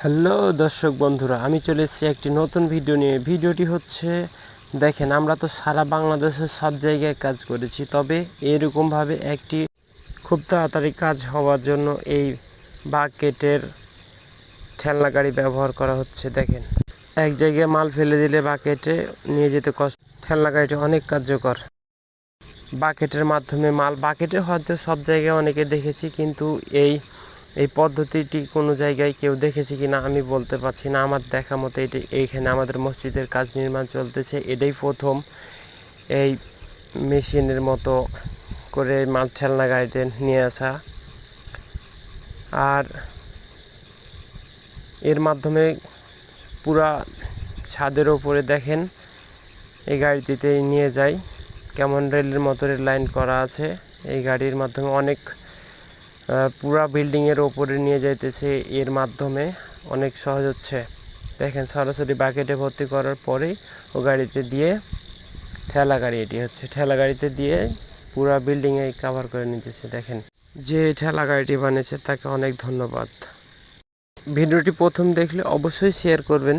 Hello দর্শক বন্ধুরা, আমি চলে এসেছি একটি নতুন ভিডিও নিয়ে। ভিডিওটি হচ্ছে, দেখেন আমরা তো সারা বাংলাদেশের সব জায়গায় কাজ করেছি, তবে এরকমভাবে একটি খুব তাড়াতাড়ি কাজ হওয়ার জন্য এই বাকেটের ঠেলনা গাড়ি ব্যবহার করা হচ্ছে। দেখেন, এক জায়গায় মাল ফেলে দিলে বাকেটে নিয়ে যেতে কষ্ট, ঠেলনা গাড়িটি অনেক কার্যকর। বাকেটের মাধ্যমে মাল, বাকেটে হয়তো সব জায়গায় অনেকে দেখেছি, কিন্তু এই পদ্ধতিটি কোনো জায়গায় কেউ দেখেছে কি না আমি বলতে পারছি না। আমার দেখা মতো এইখানে আমাদের মসজিদের কাজ নির্মাণ চলতেছে, এটাই প্রথম এই মেশিনের মতো করে মাল ঠেলনা গাড়িতে নিয়ে আসা। আর এর মাধ্যমে পুরা ছাদের ওপরে দেখেন এই গাড়িটিতে নিয়ে যায়, কেমন রেলের মতো রেল লাইন করা আছে। এই গাড়ির মাধ্যমে অনেক পুরা বিল্ডিংয়ের ওপরে নিয়ে যাইতেছে, এর মাধ্যমে অনেক সহজ হচ্ছে। দেখেন, সরাসরি বাকেটে ভর্তি করার পরেই ও গাড়িতে দিয়ে ঠেলা গাড়ি, এটি হচ্ছে ঠেলা গাড়িতে দিয়ে পুরা বিল্ডিংয়ে কভার করে নিতেছে। দেখেন, যে ঠেলা গাড়িটি বানিয়েছে তাকে অনেক ধন্যবাদ। ভিডিওটি প্রথম দেখলে অবশ্যই শেয়ার করবেন।